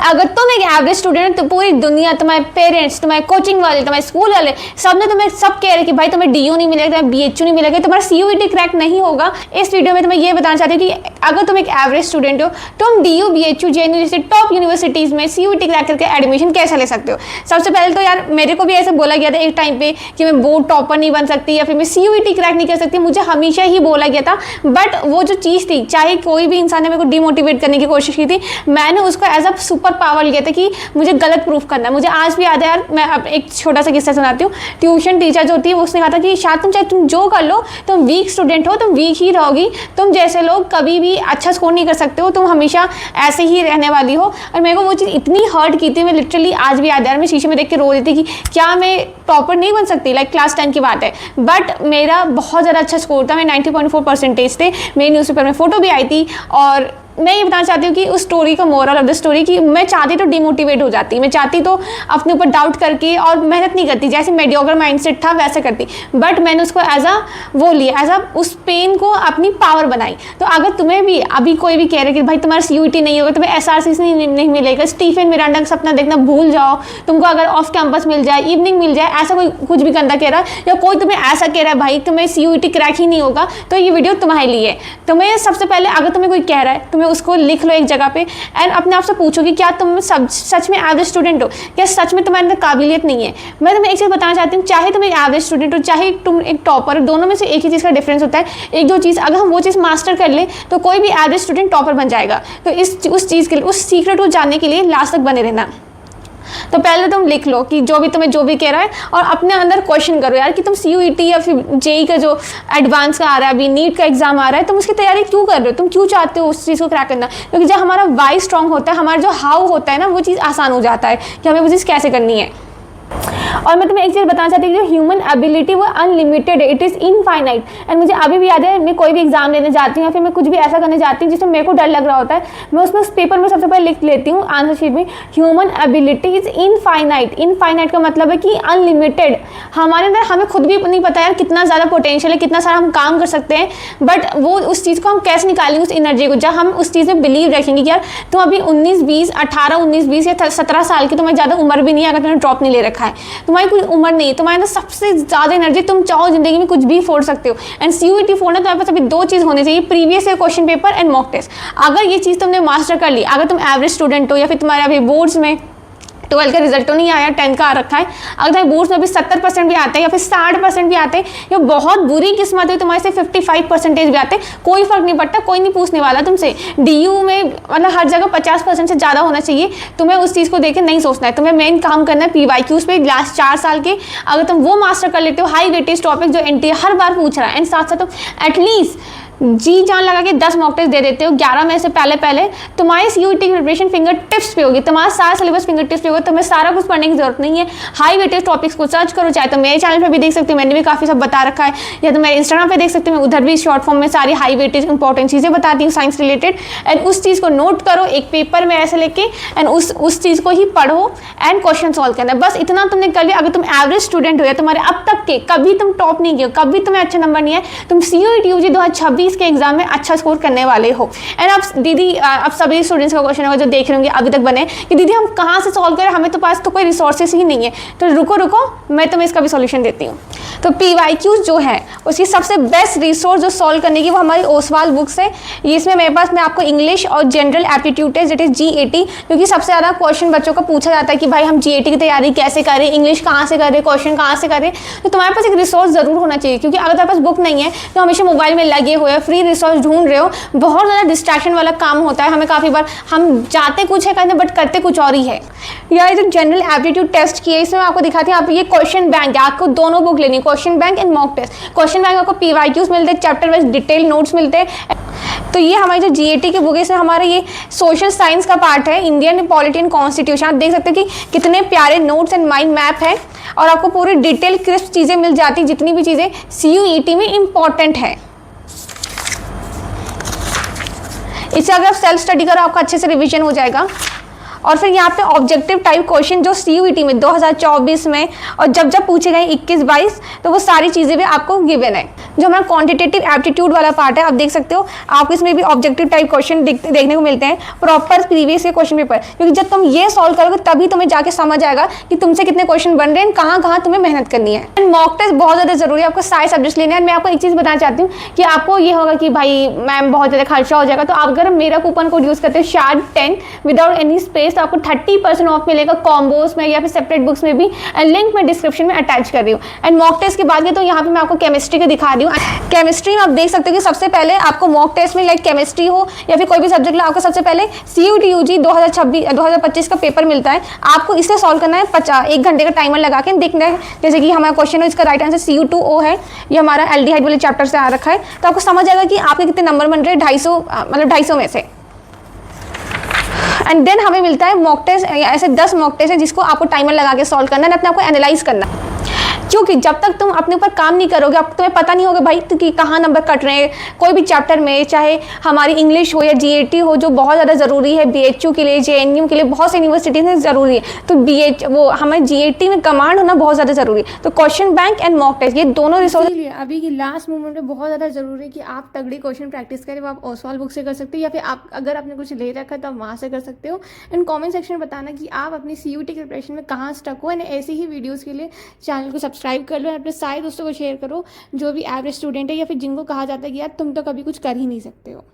अगर तुम एक एवरेज स्टूडेंट हो तो पूरी दुनिया, तुम्हारे पेरेंट्स, तुम्हारे कोचिंग वाले, तुम्हारे स्कूल वाले, सबने तुम्हें सब कह रहे कि भाई तुम्हें डीयू नहीं मिलेगा, तुम्हें बीएचयू नहीं मिलेगा, तुम्हारा सीयूईटी क्रैक नहीं होगा। इस वीडियो में तुम्हें ये बताना चाहती हूँ कि अगर तुम एक एवरेज स्टूडेंट हो, तुम डीयू, बीएचयू, जेएनयू जैसे टॉप यूनिवर्सिटीज़ में सीयूईटी क्रैक करके एडमिशन कैसे ले सकते हो। सबसे पहले तो यार मेरे को भी ऐसे बोला गया था एक टाइम पे कि मैं बोर्ड टॉपर नहीं बन सकती या फिर मैं सीयूईटी क्रैक नहीं कर सकती, मुझे हमेशा ही बोला गया था। बट वो जो चीज़ थी, चाहे कोई भी इंसान ने मेरे को डिमोटिवेट करने की कोशिश की थी, मैंने उसको एज अ सुपर पावर लिया था कि मुझे गलत प्रूफ करना है। मुझे आज भी याद है यार, मैं अब एक छोटा सा किस्सा सुनाती हूँ। ट्यूशन टीचर जो होती है उसने कहा था कि शायद तुम चाहे तुम जो कर लो, तुम वीक स्टूडेंट हो, तुम वीक ही रहोगी, तुम जैसे लोग कभी भी अच्छा स्कोर नहीं कर सकते हो, तुम हमेशा ऐसे ही रहने वाली हो। और मेरे को वो चीज़ इतनी हर्ट की थी, मैं लिटरली आज भी याद है, मैं शीशे में देख के रो रही थी कि क्या मैं टॉपर नहीं बन सकती, लाइक क्लास 10 की बात है। बट मेरा बहुत ज़्यादा अच्छा स्कोर था, मैं 90.4% थे, मेरी न्यूज़पेपर में फोटो भी आई थी। और मैं ये बताना चाहती हूँ कि उस स्टोरी का मोरल ऑफ द स्टोरी कि मैं चाहती तो डिमोटिवेट हो जाती, मैं चाहती तो अपने ऊपर डाउट करके और मेहनत नहीं करती, जैसे मेडियोकर माइंडसेट था वैसे करती। बट मैंने उसको एज अ वो लिया, एज अ उस पेन को अपनी पावर बनाई। तो अगर तुम्हें भी अभी कोई भी कह रहे कि भाई तुम्हारा सीयूईटी नहीं होगा, तुम्हें एसआरसी नहीं मिलेगा, स्टीफन मिरांडा का सपना देखना भूल जाओ, तुमको अगर ऑफ कैंपस मिल जाए, इवनिंग मिल जाए, ऐसा कोई कुछ भी गंदा कह रहा है या कोई तुम्हें ऐसा कह रहा है भाई तुम्हें सीयूईटी क्रैक ही नहीं होगा, तो ये वीडियो तुम्हारे लिए। तुम्हें सबसे पहले अगर तुम्हें कोई कह रहा है, उसको लिख लो एक जगह पे एंड अपने आप से पूछो कि क्या तुम सच में एवरेज स्टूडेंट हो, क्या सच में तुम्हारे अंदर काबिलियत नहीं है। मैं तुम्हें एक चीज़ बताना चाहती हूँ, चाहे तुम एक एवरेज स्टूडेंट हो, चाहे तुम एक टॉपर हो, दोनों में से एक ही चीज़ का डिफरेंस होता है। एक दो चीज़ अगर हम वो चीज़ मास्टर कर ले तो कोई भी एवरेज स्टूडेंट टॉपर बन जाएगा। तो उस चीज़ के लिए, उस सीक्रेट को जानने के लिए लास्ट तक बने रहना। तो पहले तुम लिख लो कि जो भी कह रहा है, और अपने अंदर क्वेश्चन करो यार कि तुम सीयूईटी या फिर जेई का जो एडवांस का आ रहा है, अभी नीट का एग्जाम आ रहा है, तुम उसकी तैयारी क्यों कर रहे हो, तुम क्यों चाहते हो उस चीज़ को क्रैक करना। क्योंकि जब हमारा वाई स्ट्रांग होता है, हमारा जो हाउ होता है ना, वो चीज़ आसान हो जाता है कि हमें वो चीज़ कैसे करनी है। और मैं तुम्हें एक चीज़ बताना चाहती हूँ, जो ह्यूमन एबिलिटी वो अनलिमिटेड है, इट इज़ इनफाइनाइट। एंड मुझे अभी भी याद है, मैं कोई भी एग्जाम देने जाती हूँ या फिर मैं कुछ भी ऐसा करने जाती हूँ जिसमें मेरे को डर लग रहा होता है, मैं उसमें उस पेपर में सबसे पहले लिख लेती हूँ आंसर शीट में, human ability is infinite. Infinite का मतलब है कि अनलिमिटेड। हमारे अंदर हमें खुद भी नहीं पता यार कितना ज़्यादा पोटेंशियल है, कितना सारा हम काम कर सकते हैं, बट वो उस चीज़ को हम कैसे निकालेंगे, उस एनर्जी को, जब हम उस चीज़ में बिलीव रखेंगे कि यार तुम अभी 19-20 या 17 साल की, तुम्हें ज़्यादा उम्र भी नहीं है, अगर तुमने ड्रॉप नहीं ले रखा है, तुम्हारी कोई उम्र नहीं है, तुम्हारे अंदर सबसे ज़्यादा एनर्जी, तुम चाहो जिंदगी में कुछ भी फोड़ सकते हो। एंड सीयूईटी फोड़ना तुम्हारे पास अभी दो चीज़ होनी चाहिए, previous year question paper and mock test. अगर ये चीज़ तुमने मास्टर कर ली, अगर तुम एवरेज स्टूडेंट हो या फिर तुम्हारे अभी बोर्ड्स में 12 का रिजल्ट तो नहीं आया, 10 का आ रखा है, अगर तुम्हारे बोर्ड्स में भी 70% भी आते हैं या फिर 60% भी आते हैं, या बहुत बुरी किस्मत है तुम्हारे से 55% भी आते हैं, कोई फर्क नहीं पड़ता, कोई नहीं पूछने वाला तुमसे। डीयू में मतलब हर जगह 50% से ज़्यादा होना चाहिए। तुम्हें उस चीज़ को देख के नहीं सोचना है, तुम्हें मेन काम करना है पीवाईक्यूज़ पे लास्ट 4 साल के। अगर तुम वो मास्टर कर लेते हो, हाई वेटेज टॉपिक जो एनटीए हर बार पूछ रहा है, एंड साथ साथ तुम एटलीस्ट जी जान लगा के 10 मॉक टेस्ट दे देते हो 11 में से पहले, तुम्हारी सीयूईटी की प्रिपरेशन फिंगर टिप्स पे होगी, तुम्हारा सारा सिलेबस फिंगर टिप्स पे होगा, तुम्हें सारा कुछ पढ़ने की जरूरत नहीं है। हाई वेटेज टॉपिक्स को सर्च करो, चाहे तो मेरे चैनल पे भी देख सकते हो, मैंने भी काफ़ी सब बता रखा है, या तो मेरे इंस्टाग्राम पे देख सकते हो, मैं उधर भी शॉर्ट फॉर्म में सारी हाई वेटेज इंपॉर्टेंट चीज़ें बताती हूँ साइंस रिलेटेड। एंड उस चीज़ को नोट करो एक पेपर में ऐसे लेके, एंड उस चीज़ को ही पढ़ो एंड क्वेश्चन सॉल्व करना है। बस इतना तुमने कर लिया। अगर तुम एवरेज स्टूडेंट हो या तुम्हारे अब तक के कभी तुम टॉप नहीं किए, कभी तुम्हें अच्छा नंबर नहीं है, तुम सीयूईटी यूजी 2026 के एग्जाम में अच्छा स्कोर करने वाले हो। एंड अब दीदी, अब सभी स्टूडेंट्स का क्वेश्चन होगा जो देख रहे होंगे अभी तक बने कि दीदी हम कहाँ से सॉल्व करें, हमें तो पास तो कोई रिसोर्सेस ही नहीं है। तो रुको मैं तुम्हें इसका भी सॉल्यूशन देती हूँ। तो पीवाईक्यूज जो है उसकी सबसे बेस्ट रिसोर्स जो सॉल्व करने की, वो हमारी ओसवाल बुक्स है। इसमें मेरे पास मैं आपको इंग्लिश और general aptitude test, that is GAT, क्योंकि सबसे ज़्यादा क्वेश्चन बच्चों को पूछा जाता है कि भाई हम GAT की तैयारी कैसे करें, इंग्लिश कहाँ से करें, क्वेश्चन कहाँ से करें। तो तुम्हारे पास एक रिसोर्स जरूर होना चाहिए, क्योंकि अगर तुम्हारे पास बुक नहीं है तो हमेशा मोबाइल में लगे हुए फ्री रिसोर्स ढूंढ रहे हो, बहुत ज़्यादा डिस्ट्रैक्शन वाला काम होता है। हमें काफ़ी बार हम जाते कुछ है करने, बट करते कुछ और ही है। यार जो जनरल एप्टीट्यूड टेस्ट की है, इसमें मैं आपको दिखाती हूँ। आप ये क्वेश्चन बैंक है, आपको दोनों बुक लेनी, question bank and mock test. Question bank आपको पीवाईक्यूज मिलते हैं, चैप्टर वाइज डिटेल नोट्स मिलते हैं। तो ये हमारी जो GAT की बुक है, इसमें हमारा ये सोशल साइंस का पार्ट है, इंडियन पॉलिटी एंड कॉन्स्टिट्यूशन। आप देख सकते हो कि कितने प्यारे नोट्स एंड माइंड मैप है, और आपको पूरी डिटेल क्रिस्प चीज़ें मिल जाती, जितनी भी चीज़ें CUET में इंपॉर्टेंट है। इससे अगर आप सेल्फ स्टडी करो, आपका अच्छे से रिवीजन हो जाएगा। और फिर यहाँ पे ऑब्जेक्टिव टाइप क्वेश्चन जो CUET में 2024 में और जब जब पूछे गए 21-22, तो वो सारी चीज़ें भी आपको गिवन है। जो हमारा क्वांटिटेटिव एप्टीट्यूड वाला पार्ट है, आप देख सकते हो आपको इसमें भी ऑब्जेक्टिव टाइप क्वेश्चन देखने को मिलते हैं, प्रॉपर प्रीवियस के क्वेश्चन पेपर, क्योंकि जब तुम ये सॉल्व करोगे तभी तुम्हें जाके समझ आएगा कि तुमसे कितने क्वेश्चन बन रहे हैं, कहाँ कहाँ तुम्हें मेहनत करनी है। एंड मॉक टेस्ट बहुत ज़्यादा जरूरी है, आपको सारे सब्जेक्ट्स लेने हैं। मैं आपको एक चीज़ बताना चाहती हूँ कि आपको ये होगा कि भाई मैम बहुत ज़्यादा खर्चा हो जाएगा, तो आप अगर मेरा कूपन कोड यूज़ करते हो SHARD10 विदाउट एनी स्पेस, तो आपको 30% ऑफ मिलेगा कॉम्बोज में या फिर सेपरेट बुक्स में भी। एंड लिंक मैं डिस्क्रिप्शन में अटैच कर रही हूँ। एंड मॉक टेस्ट की बात की तो यहाँ पे मैं आपको केमिस्ट्री का दिखा रही हूँ। केमिस्ट्री में आप देख सकते हो कि सबसे पहले आपको मॉक टेस्ट में लाइक केमिस्ट्री हो या फिर कोई भी सब्जेक्ट लो, आपको सबसे पहले CUET UG 2025 का पेपर मिलता है। आपको इसे सॉल्व करना है 1 घंटे का टाइमर लगा के देखना है। जैसे कि हमारा क्वेश्चन है, इसका राइट आंसर CU2O है, ये हमारा एल्डिहाइड वाले चैप्टर से आ रखा है, तो आपको समझ आएगा कि आपके कितने नंबर बन रहे हैं 250, मतलब 250 में से। एंड देन हमें मिलता है मॉक टेस्ट, ऐसे 10 मॉक टेस्ट है जिसको आपको टाइमर लगा के सॉल्व करना है, अपने आपको एनालाइज करना है। क्योंकि जब तक तुम अपने ऊपर काम नहीं करोगे, अब तुम्हें पता नहीं होगा भाई कि कहाँ नंबर कट रहे हैं कोई भी चैप्टर में, चाहे हमारी इंग्लिश हो या GAT हो जो बहुत ज़्यादा ज़रूरी है, BHU के लिए, JNU के लिए, बहुत सी यूनिवर्सिटी में ज़रूरी है, तो वो हमें GAT में कमांड होना बहुत ज़्यादा ज़रूरी है। तो question bank and mock test ये दोनों रिसोर्स अभी की लास्ट मोमेंट में बहुत ज़्यादा ज़रूरी है कि आप तगड़ी क्वेश्चन प्रैक्टिस करें। वो आप ओसवाल बुक से कर सकते हो या फिर आप अगर आपने कुछ ले रखा है तो आप वहाँ से कर सकते हो। एंड कॉमेंट सेक्शन में बताना कि आप अपनी CUET की प्रिपरेशन में कहाँ स्टक हो। एंड ऐसी ही वीडियोज़ के लिए चैनल को सब्सक्राइब कर लो, अपने सारे दोस्तों को शेयर करो जो भी एवरेज स्टूडेंट है या फिर जिनको कहा जाता है कि यार तुम तो कभी कुछ कर ही नहीं सकते हो।